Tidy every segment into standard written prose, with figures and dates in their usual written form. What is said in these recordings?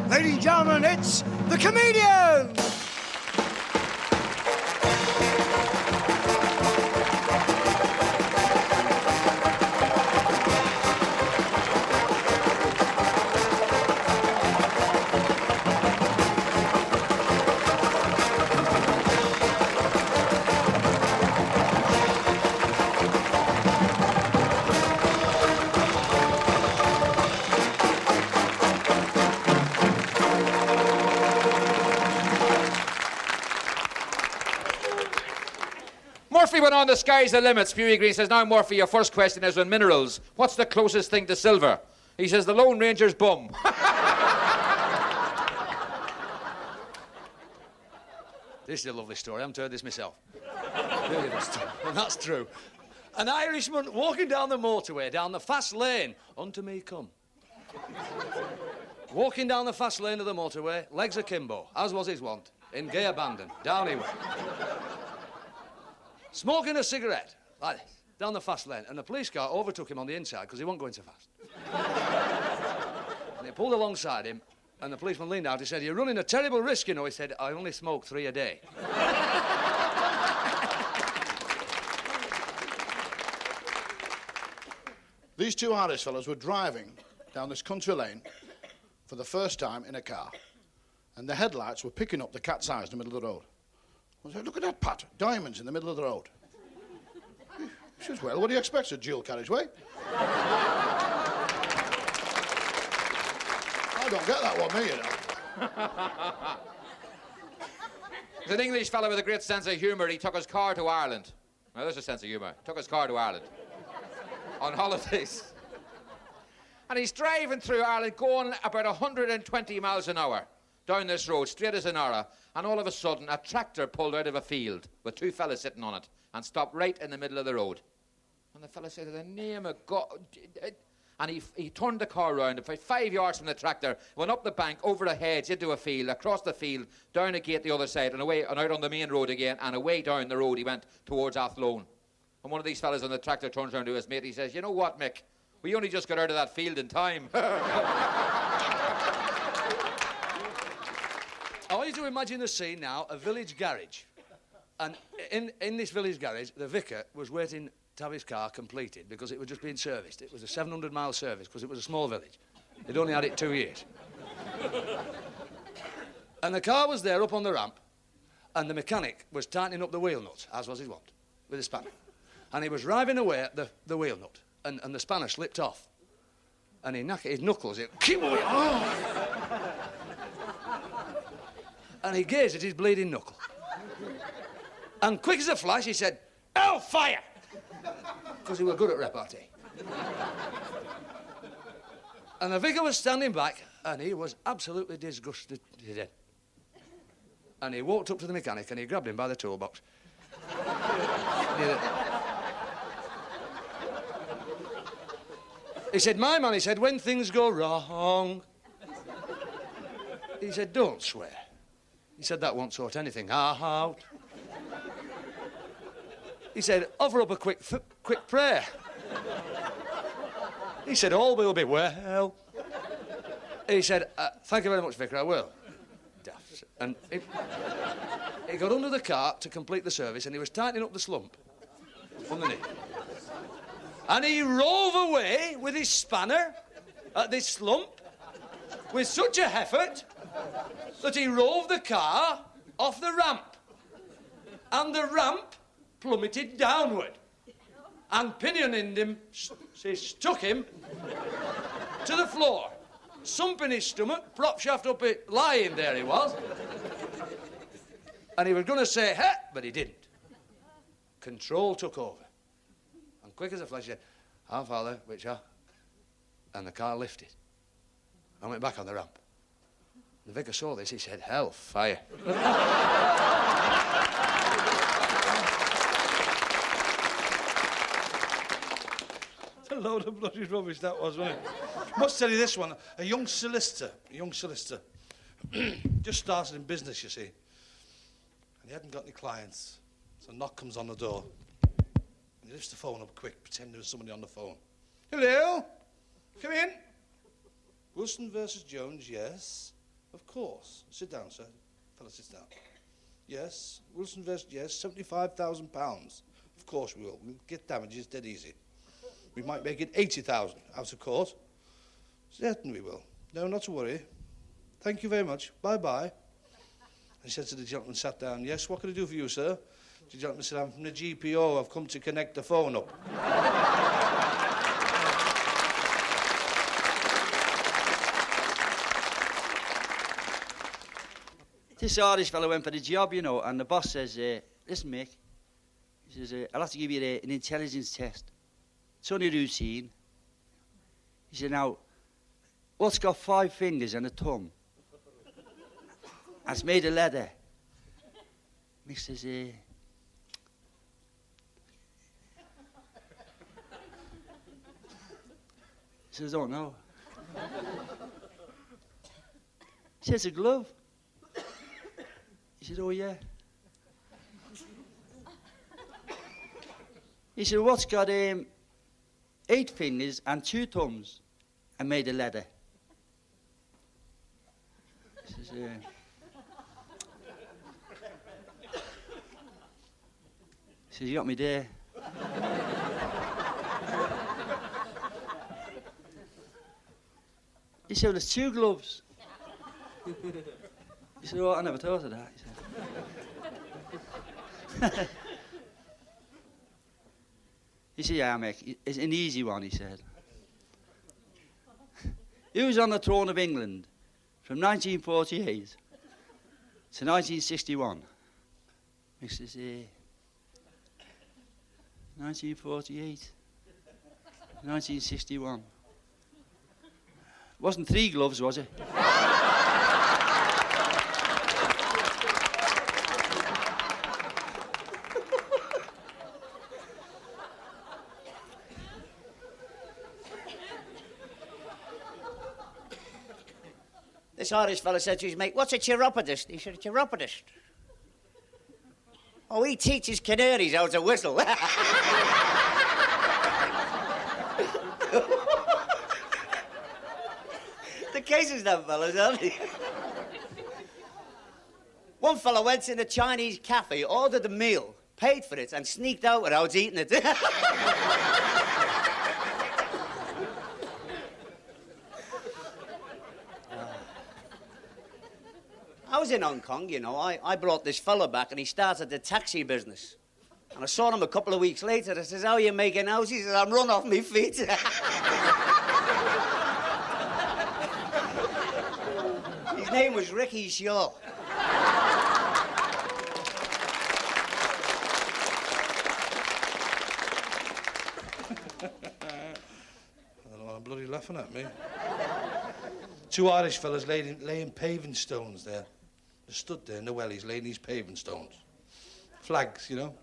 Ladies and gentlemen, it's the comedian! Murphy went on, the sky's the limit. Spewy Green says, now Murphy, your first question is on minerals. What's the closest thing to silver? He says, the Lone Ranger's bum. This is a lovely story. I haven't heard this myself. Really, and that's true. An Irishman walking down the motorway, down the fast lane. Unto me come. Walking down the fast lane of the motorway, legs akimbo, as was his wont, in gay abandon. Down he went. Smoking a cigarette, like this, down the fast lane, and the police car overtook him on the inside because he wasn't going so fast. And they pulled alongside him, and the policeman leaned out. He said, "You're running a terrible risk, you know." He said, "I only smoke 3 a day." These two Irish fellows were driving down this country lane for the first time in a car, and the headlights were picking up the cat's eyes in the middle of the road. I said, "Look at that, Pat, diamonds in the middle of the road." She says, "Well, what do you expect? It's a dual carriageway." I don't get that one, me, you know. There's an English fellow with a great sense of humour. He took his car to Ireland. Now, there's a sense of humour. Took his car to Ireland on holidays. And he's driving through Ireland, going about 120 miles an hour down this road, straight as an arrow, and all of a sudden a tractor pulled out of a field with 2 fellas sitting on it and stopped right in the middle of the road. And the fella said, "In the name of God..." And he turned the car round, about 5 yards from the tractor, went up the bank, over a hedge, into a field, across the field, down a gate the other side, and away, and out on the main road again, and away down the road he went towards Athlone. And one of these fellas on the tractor turns around to his mate. He says, "You know what, Mick? We only just got out of that field in time." I want you to imagine the scene now, a village garage. And in this village garage, the vicar was waiting to have his car completed because it was just being serviced. It was a 700-mile service because it was a small village. They'd only had it 2 years. And the car was there up on the ramp, and the mechanic was tightening up the wheel nuts, as was his wont, with a spanner. And he was driving away at the wheel nut, and the spanner slipped off. And he knocked his knuckles in. And he gazed at his bleeding knuckle. And quick as a flash, he said, "Hellfire!" Because he was good at repartee. And the vicar was standing back, and he was absolutely disgusted to death. And he walked up to the mechanic, and he grabbed him by the toolbox. He said, "My man," he said, "when things go wrong," he said, "don't swear." He said, "That won't sort anything out." He said, "Offer up a quick prayer." He said, "All will be well." He said, "Thank you very much, Vicar, I will." Daft. And he got under the car to complete the service, and he was tightening up the slump underneath. And he rove away with his spanner at this slump with such a effort that he rove the car off the ramp. And the ramp plummeted downward. And pinioning him, stuck him to the floor. Sump in his stomach, prop shaft up it, lying there he was. And he was going to say, "Hey," but he didn't. Control took over. And quick as a flash, he said, "Our Father, which art..." And the car lifted and went back on the ramp. The vicar saw this, he said, "Hellfire." It's a load of bloody rubbish that was, wasn't it? Must tell you this one, a young solicitor, just started in business, you see, and he hadn't got any clients, so a knock comes on the door, and he lifts the phone up quick, pretending there was somebody on the phone. "Hello? Come in." "Wilson versus Jones, yes. Of course. Sit down, sir. Fella sits down. Yes, Wilson Vest, yes, £75,000. Of course we will. We'll get damages dead easy. We might make it 80,000 out of court. Certainly we will. No, not to worry. Thank you very much. Bye-bye. And he said to the gentleman, sat down, yes, what can I do for you, sir? The gentleman said, I'm from the GPO. I've come to connect the phone up. This Irish fellow went for the job, you know, and the boss says, listen, Mick, he says, I'll have to give you an intelligence test. It's only routine. He said, now, what's got 5 fingers and a thumb? And it's made of leather. Mick says, he says, I don't know. He says, a glove. He said, oh, yeah. He said, what's got 8 fingers and 2 thumbs and made of leather? He says, he says, you got me there. He said, well, there's 2 gloves. He said, oh, I never thought of that. He said. He said, yeah, Mick, it's an easy one, he said. He was on the throne of England from 1948 to 1961. Mick says, 1948, 1961. Wasn't 3 gloves, was it? This Irish fella said to his mate, what's a chiropodist? He said, a chiropodist? Oh, he teaches canaries how to whistle. The cases, them fellas, aren't they? One fella went in a Chinese cafe, ordered a meal, paid for it, and sneaked out without eating it. I was in Hong Kong, you know. I brought this fella back and he started the taxi business. And I saw him a couple of weeks later. I says, how are you making out? He says, I'm run off my feet. His name was Ricky Shaw. I don't know why I'm bloody laughing at me. 2 Irish fellas laying paving stones there. They stood there in the wellies laying these paving stones. Flags, you know.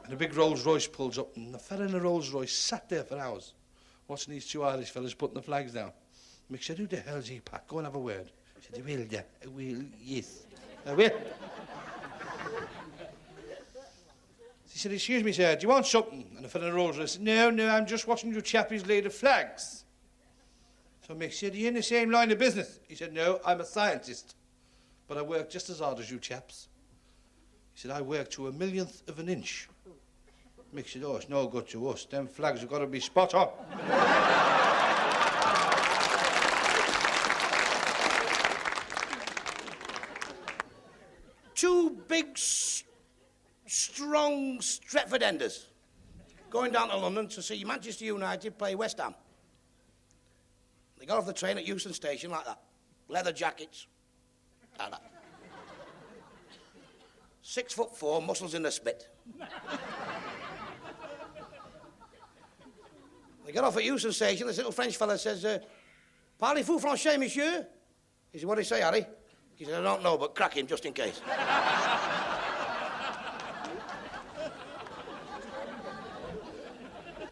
And a big Rolls Royce pulls up and the fella in the Rolls Royce sat there for hours watching these 2 Irish fellas putting the flags down. Mick said, who the hell's he, Pat? Go and have a word. He said, I will, yeah. I will, yes. I will. He said, excuse me, sir, do you want something? And the fella in the Rolls Royce said, no, I'm just watching you chappies lay the flags. So Mick said, are you in the same line of business? He said, no, I'm a scientist. But I work just as hard as you chaps. He said, I work to 1/1000th of an inch. Mick said, oh, it's no good to us. Them flags have got to be spot on. 2 big, strong Stretford enders going down to London to see Manchester United play West Ham. They got off the train at Euston Station like that. Leather jackets. Like that. 6'4", muscles in the spit. They got off at Euston Station. This little French fella says, Parlez-vous français, monsieur? He said, what did he say, Harry? He said, I don't know, but crack him just in case.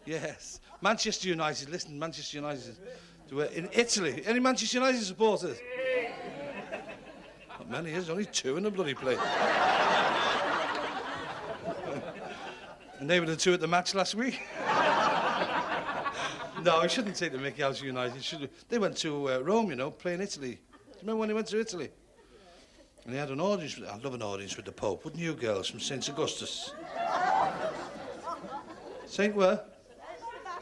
Yes. Manchester United, listen, Manchester United. They were in Italy. Any Manchester United supporters? Not many, there's only 2 in the bloody place. And they were the 2 at the match last week. No, I shouldn't take the mickey out of United. They went to Rome, you know, playing Italy. Remember when he went to Italy? And he had an audience. I'd love an audience with the Pope. Wouldn't you, girls, from St. Augustus? St. where?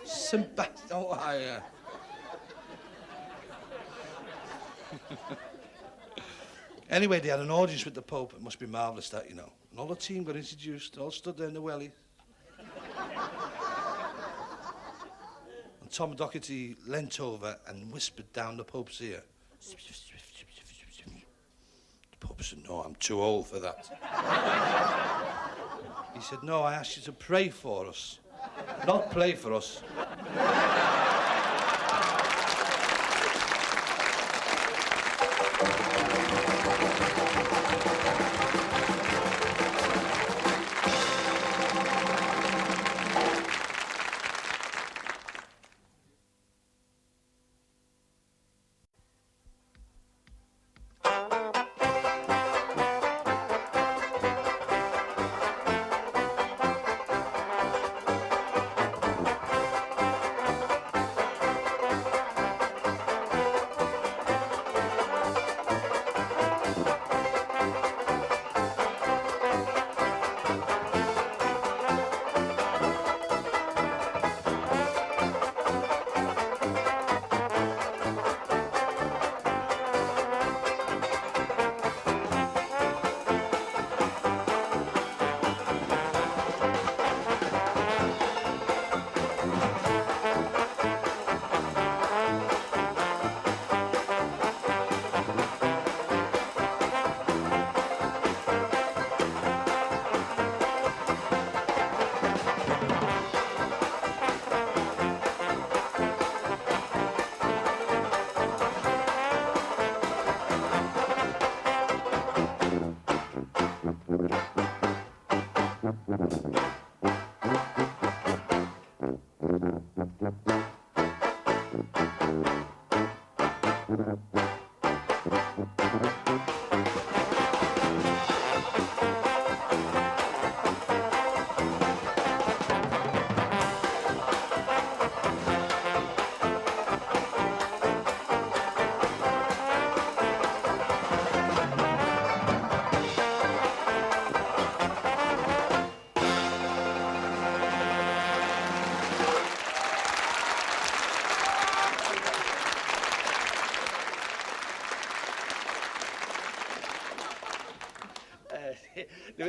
Sebastian. Oh, Anyway, they had an audience with the Pope. It must be marvellous, that, you know. And all the team got introduced, all stood there in the welly. And Tom Docherty leant over and whispered down the Pope's ear. The Pope said, no, I'm too old for that. He said, no, I asked you to pray for us, not play for us.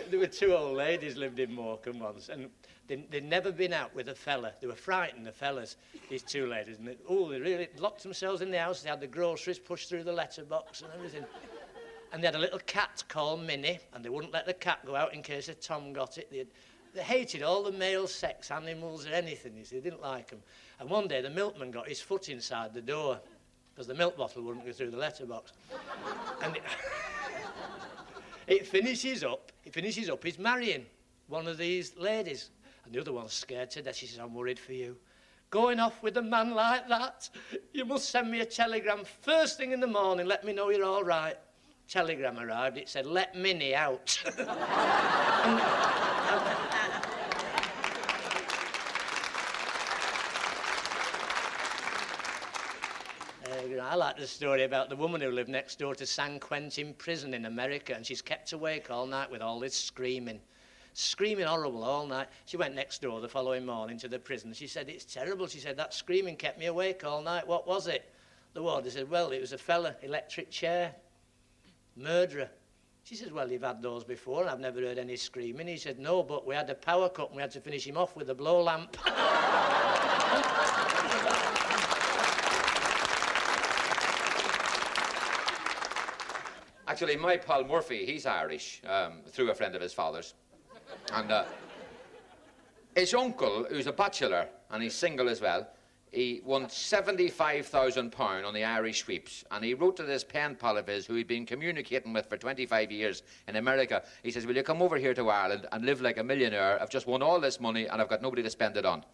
There were two old ladies lived in Morecambe once, and they'd never been out with a fella. They were frightened, the fellas, these two ladies. And they really locked themselves in the house. They had the groceries pushed through the letterbox and everything. And they had a little cat called Minnie, and they wouldn't let the cat go out in case a Tom got it. They hated all the male sex animals or anything, you see. They didn't like them. And one day the milkman got his foot inside the door because the milk bottle wouldn't go through the letterbox. And it finishes up, he's marrying one of these ladies. And the other one's scared to death. She says, I'm worried for you. Going off with a man like that? You must send me a telegram first thing in the morning, let me know you're all right. Telegram arrived, it said, let Minnie out. I like the story about the woman who lived next door to San Quentin prison in America, and she's kept awake all night with all this screaming horrible all night. She went next door the following morning to the prison. She said, it's terrible. She said, that screaming kept me awake all night. What was it? The warder said, well, it was a fella, electric chair, murderer. She said, well, you've had those before, and I've never heard any screaming. He said, no, but we had a power cut, and we had to finish him off with a blow lamp. Actually, my pal Murphy, he's Irish, through a friend of his father's. And his uncle, who's a bachelor, and he's single as well, he won £75,000 on the Irish sweeps. And he wrote to this pen pal of his, who he'd been communicating with for 25 years in America. He says, will you come over here to Ireland and live like a millionaire? I've just won all this money, and I've got nobody to spend it on.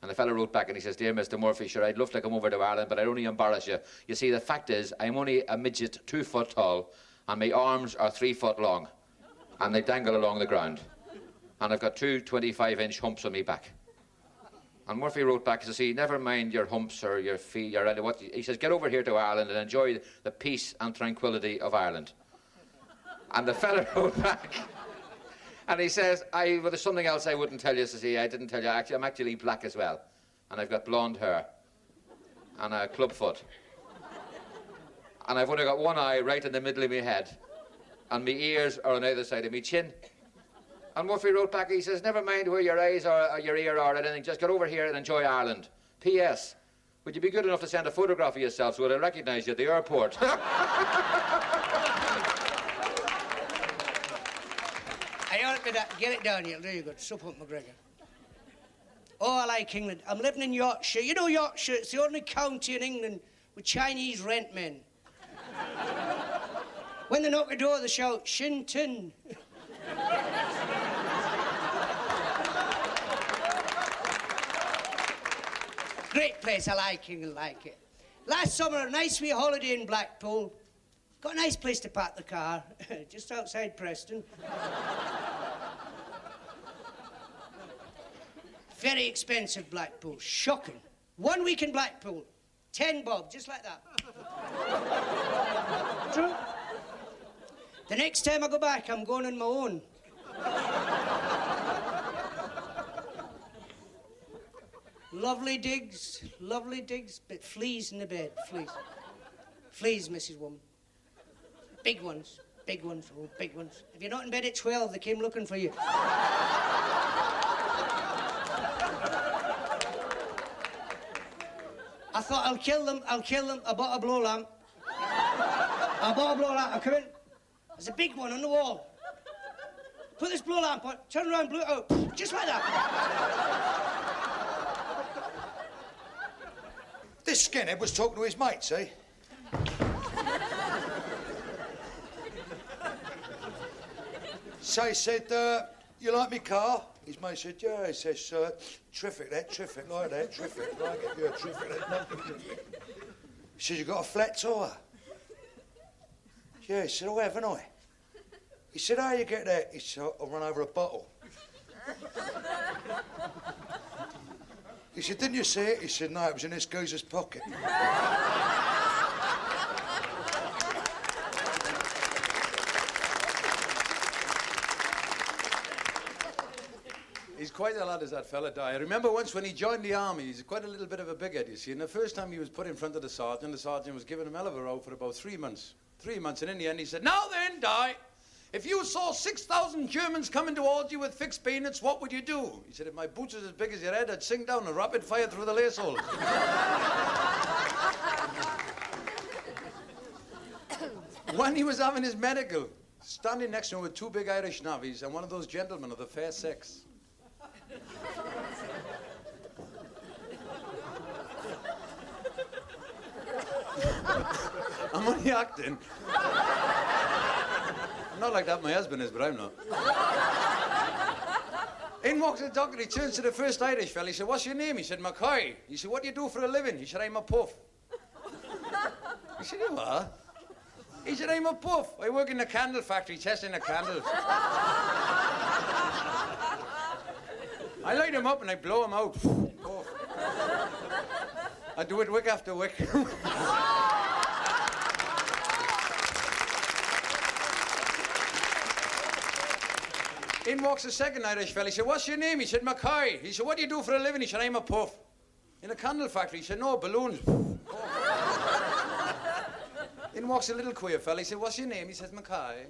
And the fellow wrote back and he says, dear Mr. Murphy, sure, I'd love to come over to Ireland, but I'd only embarrass you. You see, the fact is, I'm only a midget 2 foot tall, and my arms are 3 foot long, and they dangle along the ground. And I've got two 25-inch humps on me back. And Murphy wrote back, he says, "See, never mind your humps or your feet or what." He says, "Get over here to Ireland and enjoy the peace and tranquility of Ireland." And the fella wrote back, and he says, well, there's something else I wouldn't tell you." Says he, "I didn't tell you. Actually, I'm actually black as well. And I've got blonde hair. And a club foot. And I've only got one eye right in the middle of my head. And my ears are on either side of my chin." And Murphy wrote back, he says, "Never mind where your eyes or your ear or anything, just get over here and enjoy Ireland. P.S. Would you be good enough to send a photograph of yourself so that I recognise you at the airport?" I ought to get it down here. There you go. Sup up, McGregor. Oh, I like England. I'm living in Yorkshire. You know Yorkshire, it's the only county in England with Chinese rent men. When they knock the door, they shout, "Shin Tin." Great place, I like England, like it. Last summer, a nice wee holiday in Blackpool. Got a nice place to park the car, just outside Preston. Very expensive, Blackpool, shocking. 1 week in Blackpool, 10 bob, just like that. True. The next time I go back, I'm going on my own. Lovely digs, but fleas in the bed, fleas. Fleas, Mrs. Woman. Big ones, oh, big ones. If you're not in bed at 12, they came looking for you. I thought, I'll kill them. I bought a blow lamp. I come in. There's a big one on the wall. Put this blow lamp on, turn around, blew it out. Just like that. This skinhead was talking to his mate, see? So he said, "You like me car?" His mate said, "Yeah." He says, "Terrific, like that, terrific, like it, yeah, terrific, that." He says, "You got a flat tyre?" Yeah, he said, "Oh, haven't I?" He said, "How you get that?" He said, "I'll run over a bottle." He said, "Didn't you see it?" He said, "No, it was in this geezer's pocket." He's quite a lad, is that fella, Di. I remember once when he joined the army, he's quite a little bit of a big head, you see, and the first time he was put in front of the sergeant was giving him a hell of a row for about 3 months. 3 months, and in the end he said, "Now then, Di, if you saw 6,000 Germans coming towards you with fixed bayonets, what would you do?" He said, "If my boots was as big as your head, I'd sink down and rapid fire through the lace holes." When he was having his medical, standing next to him were 2 big Irish navvies and one of those gentlemen of the fair sex. I'm only acting. I'm not like that my husband is, but I'm not. In walks the doctor, he turns to the first Irish fella, he said, "What's your name?" He said, "McCoy." He said, "What do you do for a living?" He said, "I'm a puff." He said, "You are?" He said, "I'm a puff. I work in a candle factory testing the candles. I light them up and I blow them out. Puff. I do it wick after wick." In walks the second Irish fella. He said, "What's your name?" He said, "McCoy." He said, "What do you do for a living?" He said, "I'm a puff." "In a candle factory?" He said, "No, balloons." In walks a little queer fella. He said, "What's your name?" He says, "McCoy."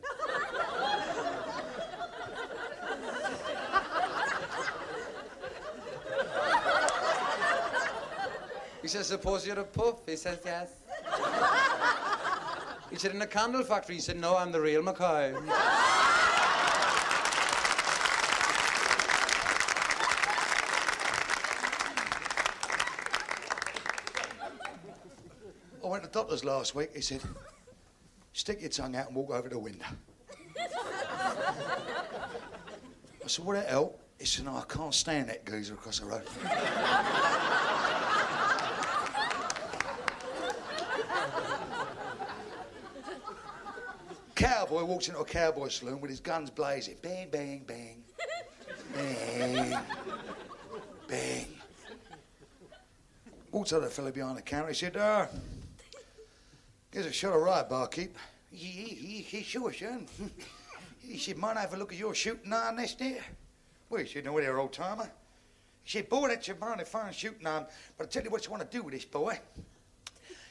He says, "Suppose you're a puff?" He says, "Yes." He said, "In a candle factory?" He said, "No, I'm the real McCoy." I went to the doctor's last week. He said, "Stick your tongue out and walk over the window." I said, "Would it help?" He said, "No, I can't stand that geezer across the road." Cowboy walks into a cowboy saloon with his guns blazing. Bang, bang, bang. Bang. Bang. said the fella behind the counter. He said, "Guess I shot a right, barkeep." He sure, son. He said, "Might I have a look at your shooting iron nest there?" Well, he said, "No, there, old timer." He said, "Boy, that's your mighty fine shooting iron, but I tell you what you want to do with this, boy.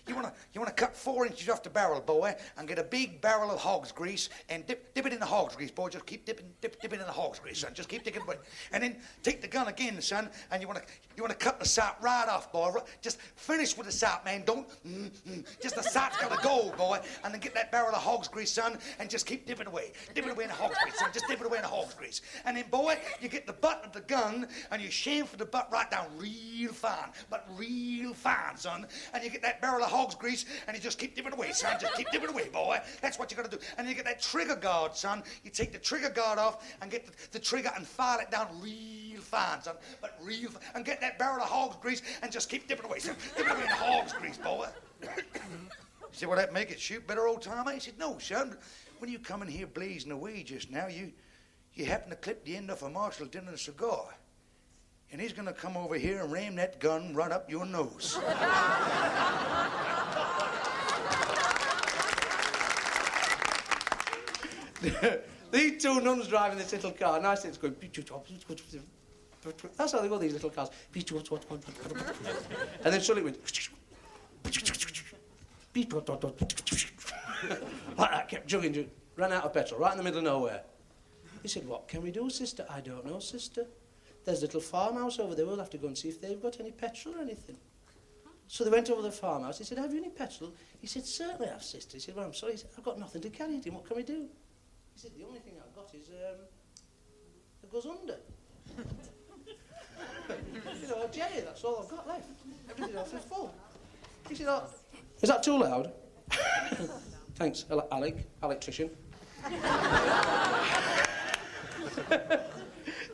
You want to cut 4 inches off the barrel, boy, and get a big barrel of hog's grease and dip it in the hog's grease, boy. Just keep dipping in the hog's grease, son. Just keep dipping away. And then take the gun again, son, and you want to cut the sap right off, boy. Just finish with the sap, man. Don't. Just the sap's got to go, boy. And then get that barrel of hog's grease, son, and just keep dipping away. Dip it away in the hog's grease, son. Just dip it away in the hog's grease. And then, boy, you get the butt of the gun and you chamfer the butt right down real fine, but real fine, son. And you get that barrel of hog's grease and you just keep dipping away, son. Just keep dipping away, boy. That's what you got to do. And you get that trigger guard, son. You take the trigger guard off and get the trigger and file it down real fine, son. But real fine. And get that barrel of hog's grease and just keep dipping away, son. Dip it away in the hog's grease, boy. He said, "Will that make it shoot better, old timer?" He said, "No, son. But when you come in here blazing away just now, you happen to clip the end off a Marshall Dillon cigar. And he's going to come over here and ram that gun right up your nose." These two nuns driving this little car, nice, it's going. That's how they go, these little cars. And then suddenly it went. Like that, kept jugging, ran out of petrol, right in the middle of nowhere. He said, "What can we do, sister?" "I don't know, sister. There's a little farmhouse over there. We'll have to go and see if they've got any petrol or anything." So they went over to the farmhouse. He said, "Have you any petrol?" He said, "Certainly I have, sister." He said, "Well, I'm sorry." He said, "I've got nothing to carry it in. What can we do?" He said, "The only thing I've got is that goes under." You know, a jelly, that's all I've got left. Everything else is full. He said, "Oh, is that too loud?" "Thanks, Alec, electrician."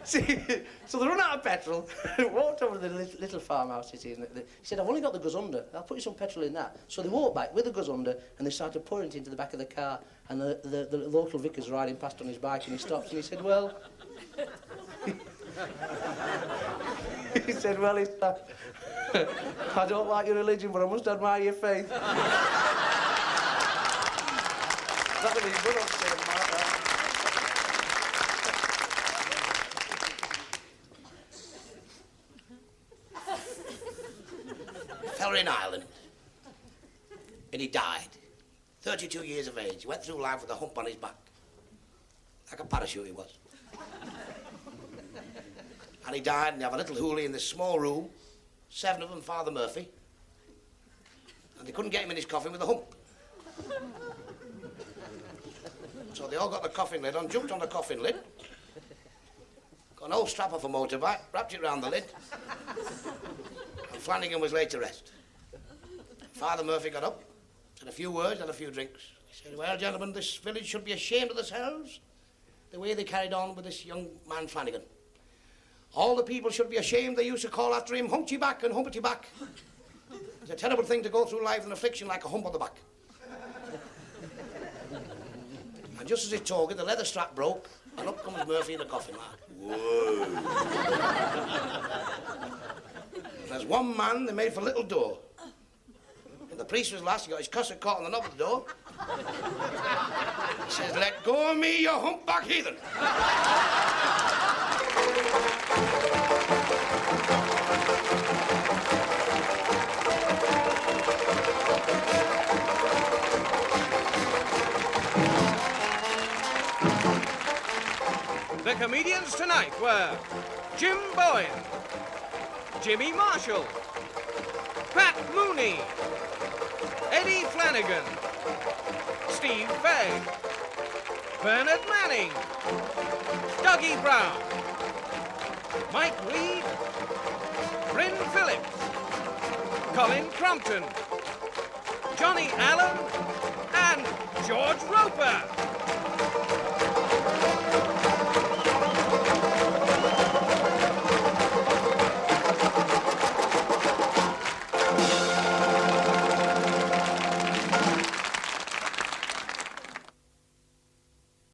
See, so they run out of petrol, walked over to the little farmhouse it is, and he said, "I've only got the gazunder. I'll put you some petrol in that." So they walked back with the gazunder and they started pouring it into the back of the car, and the local vicar's riding past on his bike, and he stops and he said, "Well..." He said, "Well, I don't like your religion, but I must admire your faith." That would be good upstairs, Mark. Fella in Ireland, and he died. 32 years of age. He went through life with a hump on his back. Like a parachute he was. And he died, and they have a little hoolie in this small room, 7 of them, Father Murphy. And they couldn't get him in his coffin with a hump. So they all got the coffin lid on, jumped on the coffin lid, got an old strap off a motorbike, wrapped it round the lid, and Flanagan was laid to rest. Father Murphy got up, said a few words, had a few drinks. He said, "Well, gentlemen, this village should be ashamed of themselves, the way they carried on with this young man Flanagan. All the people should be ashamed they used to call after him Humpty Back and Humpty Back. It's a terrible thing to go through life with an affliction like a hump on the back." And just as he told it, the leather strap broke, and up comes Murphy in the coffin, like, whoa. There's one man they made for a little door. When the priest was last, he got his custard caught on the knob of the door. He says, "Let go of me, you humpback heathen." The comedians tonight were Jim Bowen, Jimmy Marshall, Pat Mooney, Eddie Flanagan, Steve Fay, Bernard Manning, Dougie Brown, Mike Reed, Bryn Phillips, Colin Crumpton, Johnny Allen, and George Roper.